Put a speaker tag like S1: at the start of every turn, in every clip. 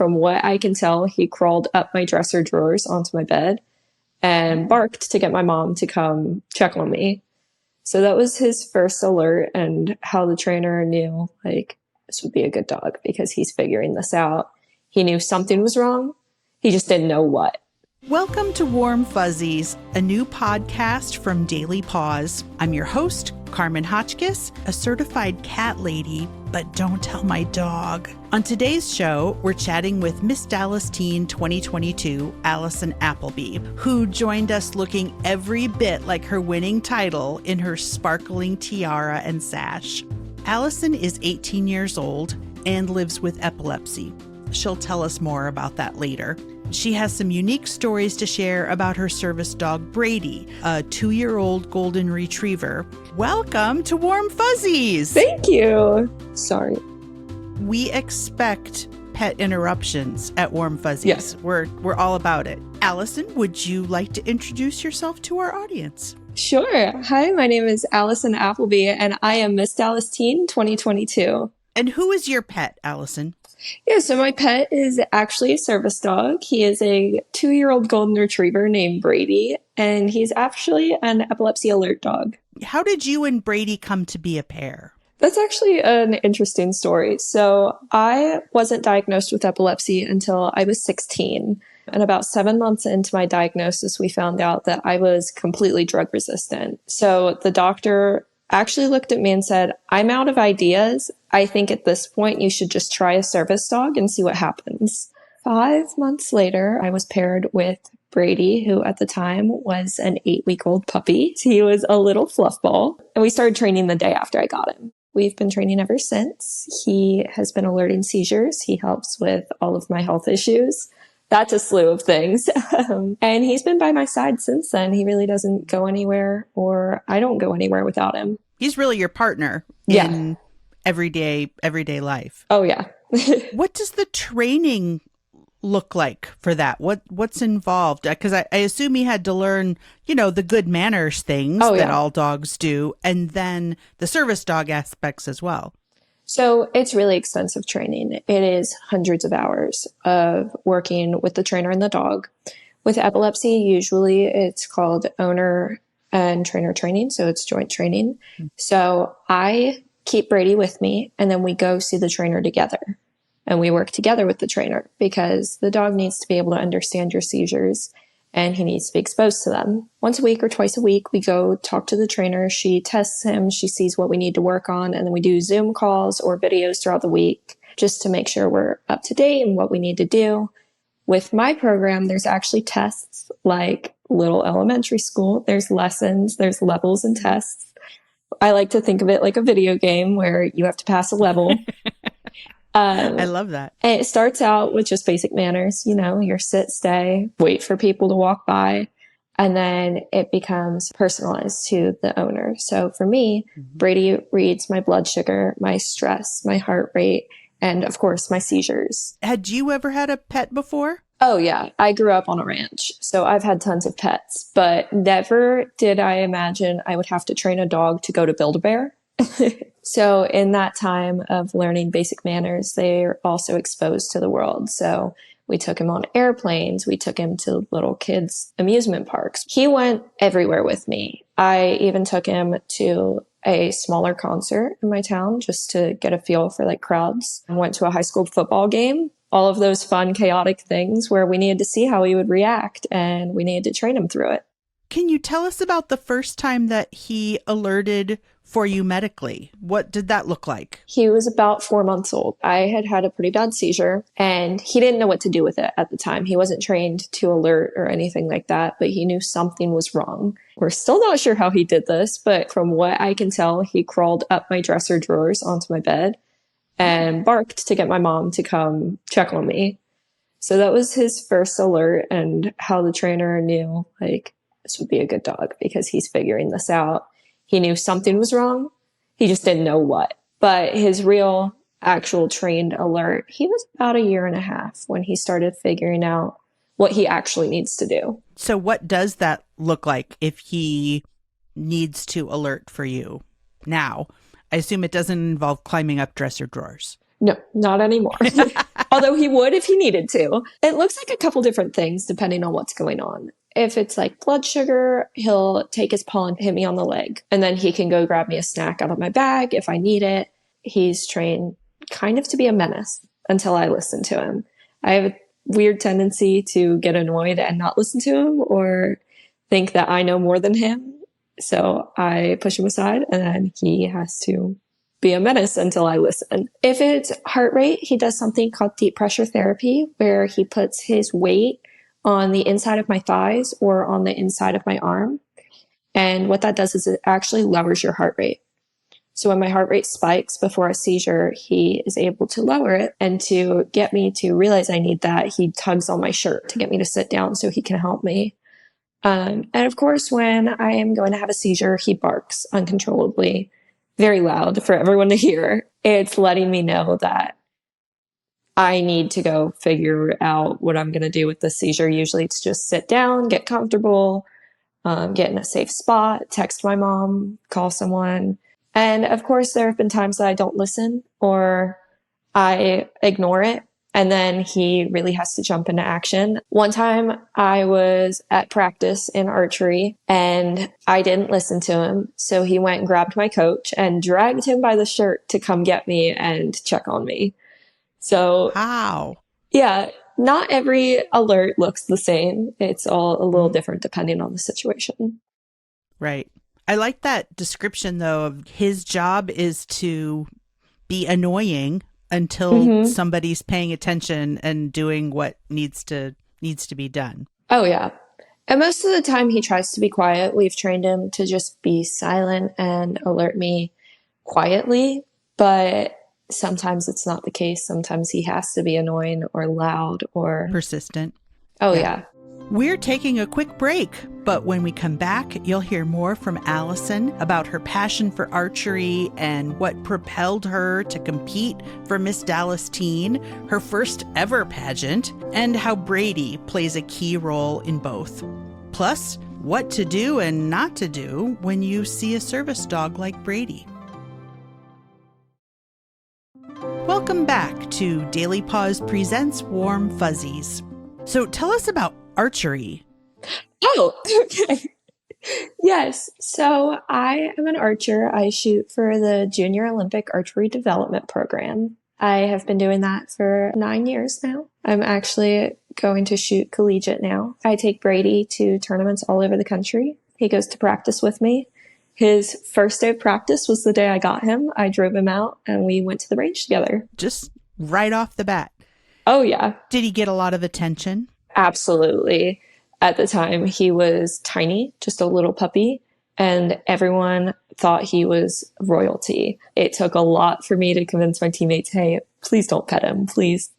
S1: from what I can tell, he crawled up my dresser drawers onto my bed and barked to get my mom to come check on me. So that was his first alert, and how the trainer knew, like, this would be a good dog because he's figuring this out. He knew something was wrong. He just didn't know what.
S2: Welcome to Warm Fuzzies, a new podcast from Daily Paws. I'm your host, Karman Hotchkiss, a certified cat lady, but don't tell my dog. On today's show, we're chatting with Miss Dallas Teen 2022, Alison Appleby, who joined us looking every bit like her winning title in her sparkling tiara and sash. Alison is 18 years old and lives with epilepsy. She'll tell us more about that later. She has some unique stories to share about her service dog, Brady, a 2-year-old golden retriever. Welcome to Warm Fuzzies!
S1: Thank you. Sorry.
S2: We expect pet interruptions at Warm Fuzzies.
S1: Yes.
S2: We're all about it. Alison, would you like to introduce yourself to our audience?
S1: Sure. Hi, my name is Alison Appleby, and I am Miss Dallas Teen 2022.
S2: And who is your pet, Alison?
S1: Yeah, so my pet is actually a service dog. He is a 2-year-old golden retriever named Brady, and he's actually an epilepsy alert dog.
S2: How did you and Brady come to be a pair?
S1: That's actually an interesting story. So I wasn't diagnosed with epilepsy until I was 16. And about 7 months into my diagnosis, we found out that I was completely drug resistant. So the doctor actually looked at me and said, I'm out of ideas. I think at this point you should just try a service dog and see what happens. 5 months later, I was paired with Brady, who at the time was an 8-week-old puppy. He was a little fluff ball, and we started training the day after I got him. We've been training ever since. He has been alerting seizures. He helps with all of my health issues. That's a slew of things. And he's been by my side since then. He really doesn't go anywhere, or I don't go anywhere without him.
S2: He's really your partner in everyday life.
S1: Oh, yeah.
S2: What does the training look like for that? What's involved? Because I assume he had to learn, the good manners things that all dogs do, and then the service dog aspects as well.
S1: So it's really extensive training. It is hundreds of hours of working with the trainer and the dog. With epilepsy, usually it's called owner and trainer training. So it's joint training. So I keep Brady with me, and then we go see the trainer together. And we work together with the trainer because the dog needs to be able to understand your seizures, and he needs to be exposed to them. Once a week or twice a week, we go talk to the trainer. She tests him. She sees what we need to work on. And then we do Zoom calls or videos throughout the week just to make sure we're up to date and what we need to do. With my program, there's actually tests like little elementary school. There's lessons, there's levels and tests. I like to think of it like a video game where you have to pass a level.
S2: I love that.
S1: And it starts out with just basic manners, your sit, stay, wait for people to walk by. And then it becomes personalized to the owner. So for me, Brady reads my blood sugar, my stress, my heart rate, and of course, my seizures.
S2: Had you ever had a pet before?
S1: Oh, yeah. I grew up on a ranch, so I've had tons of pets, but never did I imagine I would have to train a dog to go to Build-A-Bear. So in that time of learning basic manners, they're also exposed to the world. So we took him on airplanes. We took him to little kids' amusement parks. He went everywhere with me. I even took him to a smaller concert in my town just to get a feel for crowds. I went to a high school football game. All of those fun, chaotic things where we needed to see how he would react, and we needed to train him through it.
S2: Can you tell us about the first time that he alerted for you medically? What did that look like?
S1: He was about 4 months old. I had a pretty bad seizure, and he didn't know what to do with it at the time. He wasn't trained to alert or anything like that, but he knew something was wrong. We're still not sure how he did this, but from what I can tell, he crawled up my dresser drawers onto my bed and barked to get my mom to come check on me. So that was his first alert, and how the trainer knew, this would be a good dog because he's figuring this out. He knew something was wrong. He just didn't know what. But his real, actual trained alert, he was about 1.5 years when he started figuring out what he actually needs to do.
S2: So what does that look like if he needs to alert for you now? I assume it doesn't involve climbing up dresser drawers.
S1: No, not anymore. Although he would if he needed to. It looks like a couple different things depending on what's going on. If it's like blood sugar, he'll take his paw and hit me on the leg. And then he can go grab me a snack out of my bag if I need it. He's trained kind of to be a menace until I listen to him. I have a weird tendency to get annoyed and not listen to him or think that I know more than him. So I push him aside and then he has to be a menace until I listen. If it's heart rate, he does something called deep pressure therapy, where he puts his weight on the inside of my thighs or on the inside of my arm. And what that does is it actually lowers your heart rate. So when my heart rate spikes before a seizure, he is able to lower it. And to get me to realize I need that, he tugs on my shirt to get me to sit down so he can help me. And of course, when I am going to have a seizure, he barks uncontrollably, very loud for everyone to hear. It's letting me know that I need to go figure out what I'm going to do with the seizure. Usually it's just sit down, get comfortable, get in a safe spot, text my mom, call someone. And of course, there have been times that I don't listen or I ignore it. And then he really has to jump into action. One time I was at practice in archery and I didn't listen to him. So he went and grabbed my coach and dragged him by the shirt to come get me and check on me. So,
S2: Wow.
S1: Yeah, not every alert looks the same. It's all a little different depending on the situation.
S2: Right. I like that description, though, of his job is to be annoying until somebody's paying attention and doing what needs to be done.
S1: Oh, yeah. And most of the time he tries to be quiet. We've trained him to just be silent and alert me quietly. But sometimes it's not the case. Sometimes he has to be annoying or loud or
S2: persistent.
S1: Oh, yeah.
S2: We're taking a quick break, but when we come back, you'll hear more from Alison about her passion for archery and what propelled her to compete for Miss Dallas Teen, her first ever pageant, and how Brady plays a key role in both. Plus, what to do and not to do when you see a service dog like Brady. Welcome back to Daily Paws Presents Warm Fuzzies. So tell us about archery.
S1: Oh, okay. Yes. So I am an archer. I shoot for the Junior Olympic Archery Development Program. I have been doing that for 9 years now. I'm actually going to shoot collegiate now. I take Brady to tournaments all over the country. He goes to practice with me. His first day of practice was the day I got him. I drove him out and we went to the range together.
S2: Just right off the bat.
S1: Oh, yeah.
S2: Did he get a lot of attention?
S1: Absolutely. At the time, he was tiny, just a little puppy, and everyone thought he was royalty. It took a lot for me to convince my teammates, hey, please don't pet him. Please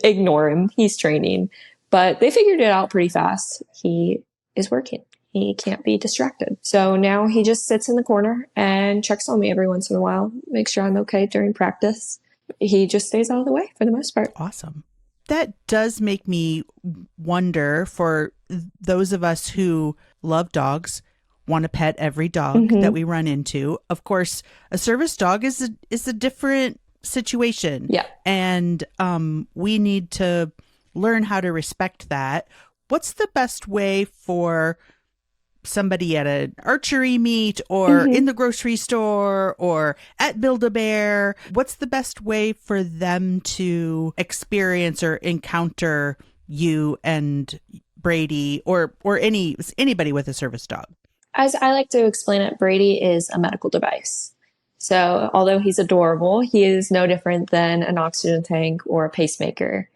S1: ignore him. He's training. But they figured it out pretty fast. He is working. He can't be distracted. So now he just sits in the corner and checks on me every once in a while, makes sure I'm okay during practice. He just stays out of the way for the most part.
S2: Awesome. That does make me wonder, for those of us who love dogs, want to pet every dog that we run into. Of course, a service dog is a different situation.
S1: Yeah.
S2: And we need to learn how to respect that. What's the best way for somebody at an archery meet or in the grocery store or at Build-A-Bear? What's the best way for them to experience or encounter you and Brady or anybody with a service dog?
S1: As I like to explain it, Brady is a medical device. So although he's adorable, he is no different than an oxygen tank or a pacemaker.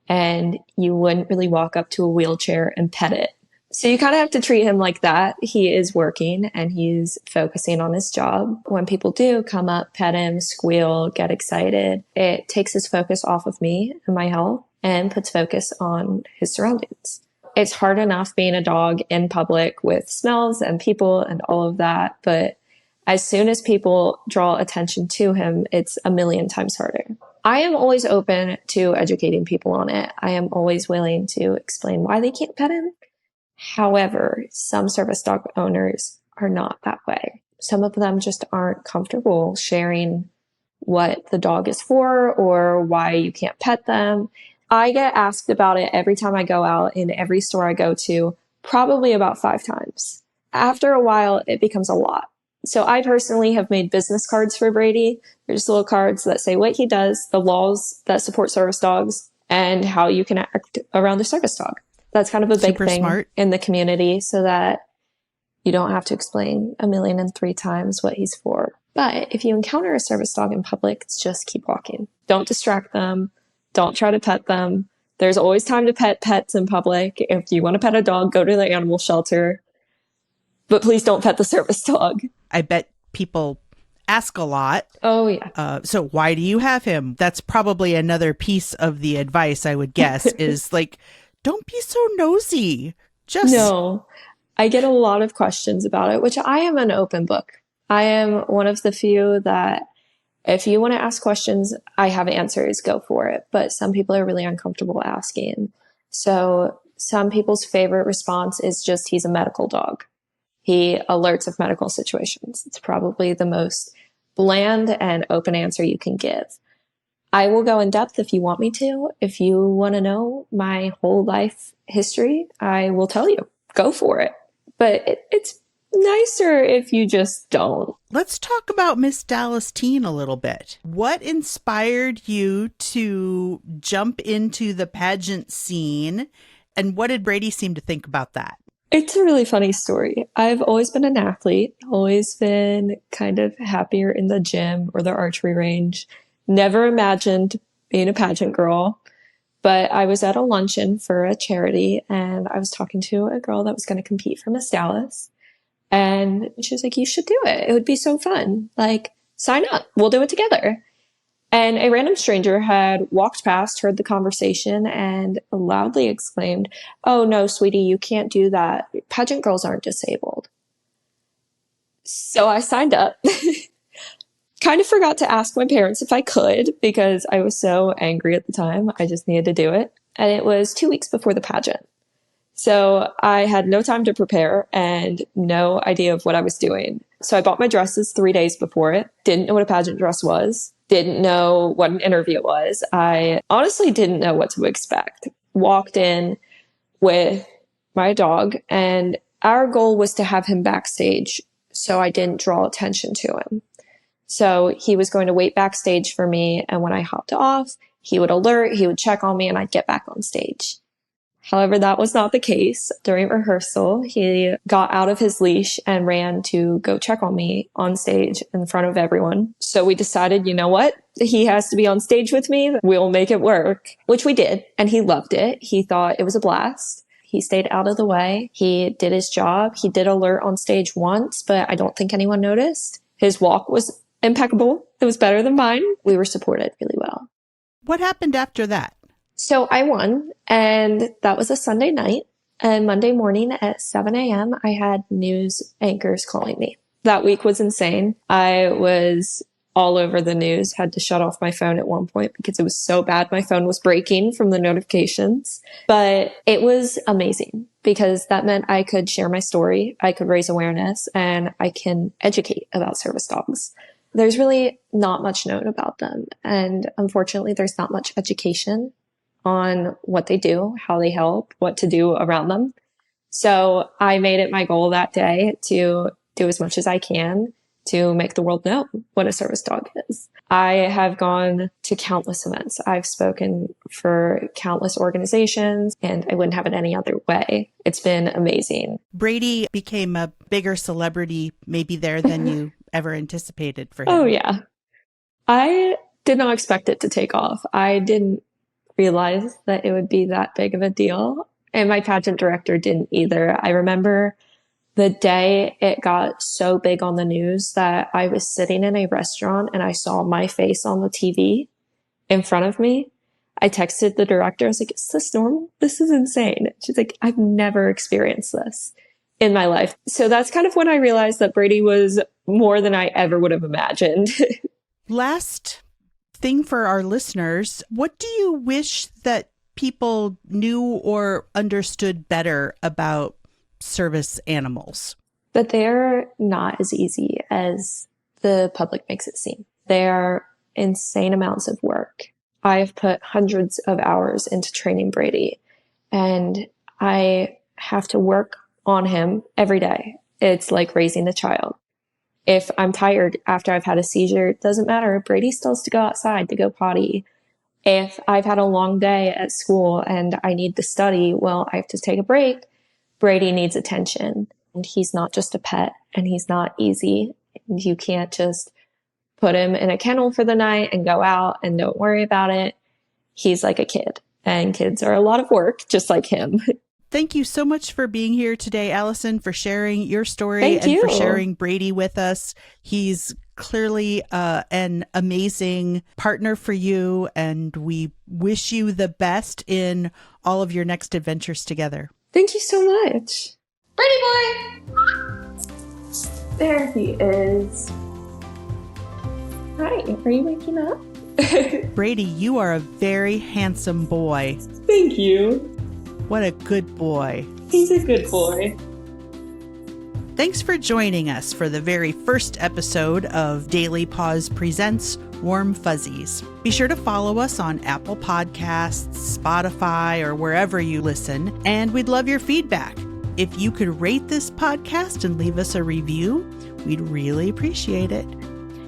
S1: And you wouldn't really walk up to a wheelchair and pet it. So you kind of have to treat him like that. He is working and he's focusing on his job. When people do come up, pet him, squeal, get excited, it takes his focus off of me and my health and puts focus on his surroundings. It's hard enough being a dog in public with smells and people and all of that. But as soon as people draw attention to him, it's a million times harder. I am always open to educating people on it. I am always willing to explain why they can't pet him. However, some service dog owners are not that way. Some of them just aren't comfortable sharing what the dog is for or why you can't pet them. I get asked about it every time I go out in every store I go to, probably about 5 times. After a while, it becomes a lot. So I personally have made business cards for Brady. They're just little cards that say what he does, the laws that support service dogs, and how you can act around a service dog. That's kind of a big
S2: Super
S1: thing
S2: smart
S1: in the community so that you don't have to explain 1,000,003 times what he's for. But if you encounter a service dog in public, just keep walking. Don't distract them. Don't try to pet them. There's always time to pet pets in public. If you want to pet a dog, go to the animal shelter. But please don't pet the service dog.
S2: I bet people ask a lot.
S1: Oh, yeah.
S2: So why do you have him? That's probably another piece of the advice I would guess is like, don't be so nosy. Just
S1: No. I get a lot of questions about it, which I am an open book. I am one of the few that if you want to ask questions, I have answers, go for it. But some people are really uncomfortable asking. So some people's favorite response is just, he's a medical dog. He alerts of medical situations. It's probably the most bland and open answer you can give. I will go in depth if you want me to. If you want to know my whole life history, I will tell you. Go for it. But it's nicer if you just don't.
S2: Let's talk about Miss Dallas Teen a little bit. What inspired you to jump into the pageant scene, and what did Brady seem to think about that?
S1: It's a really funny story. I've always been an athlete, always been kind of happier in the gym or the archery range. Never imagined being a pageant girl, but I was at a luncheon for a charity and I was talking to a girl that was going to compete for Miss Dallas. And she was like, you should do it. It would be so fun. Like, sign up. We'll do it together. And a random stranger had walked past, heard the conversation, and loudly exclaimed, oh, no, sweetie, you can't do that. Pageant girls aren't disabled. So I signed up. Kind of forgot to ask my parents if I could because I was so angry at the time. I just needed to do it. And it was 2 weeks before the pageant. So I had no time to prepare and no idea of what I was doing. So I bought my dresses 3 days before it. Didn't know what a pageant dress was. Didn't know what an interview was. I honestly didn't know what to expect. Walked in with my dog and our goal was to have him backstage so I didn't draw attention to him. So he was going to wait backstage for me. And when I hopped off, he would alert, he would check on me and I'd get back on stage. However, that was not the case. During rehearsal, he got out of his leash and ran to go check on me on stage in front of everyone. So we decided, you know what? He has to be on stage with me. We'll make it work, which we did. And he loved it. He thought it was a blast. He stayed out of the way. He did his job. He did alert on stage once, but I don't think anyone noticed. His walk was impeccable. It was better than mine. We were supported really well.
S2: What happened after that?
S1: So I won, and that was a Sunday night. And Monday morning at 7 a.m., I had news anchors calling me. That week was insane. I was all over the news, had to shut off my phone at one point because it was so bad. My phone was breaking from the notifications. But it was amazing because that meant I could share my story, I could raise awareness, and I can educate about service dogs. There's really not much known about them. And unfortunately, there's not much education on what they do, how they help, what to do around them. So I made it my goal that day to do as much as I can to make the world know what a service dog is. I have gone to countless events. I've spoken for countless organizations, and I wouldn't have it any other way. It's been amazing.
S2: Brady became a bigger celebrity maybe there than you ever anticipated for him.
S1: Oh, yeah. I did not expect it to take off. I didn't realize that it would be that big of a deal. And my pageant director didn't either. I remember the day it got so big on the news that I was sitting in a restaurant and I saw my face on the TV in front of me. I texted the director. I was like, is this normal? This is insane. She's like, I've never experienced this in my life. So that's kind of when I realized that Brady was more than I ever would have imagined.
S2: Last thing for our listeners, what do you wish that people knew or understood better about service animals? That
S1: they're not as easy as the public makes it seem. They are insane amounts of work. I have put hundreds of hours into training Brady, and I have to work on him every day. It's like raising a child. If I'm tired after I've had a seizure, it doesn't matter. Brady still has to go outside to go potty. If I've had a long day at school and I need to study, well, I have to take a break. Brady needs attention, and he's not just a pet, and he's not easy. You can't just put him in a kennel for the night and go out and don't worry about it. He's like a kid, and kids are a lot of work, just like him.
S2: Thank you so much for being here today, Alison, for sharing your story
S1: Thank
S2: and
S1: you.
S2: for sharing Brady with us. He's clearly an amazing partner for you, and we wish you the best in all of your next adventures together.
S1: Thank you so much. Brady boy! There he is. Hi, are you waking up?
S2: Brady, you are a very handsome boy.
S1: Thank you.
S2: What a good boy.
S1: He's a good boy.
S2: Thanks for joining us for the very first episode of Daily Paws Presents Warm Fuzzies. Be sure to follow us on Apple Podcasts, Spotify, or wherever you listen, and we'd love your feedback. If you could rate this podcast and leave us a review, we'd really appreciate it.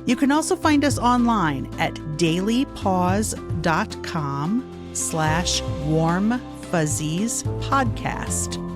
S2: You can also find us online at dailypaws.com/warmfuzziespodcast.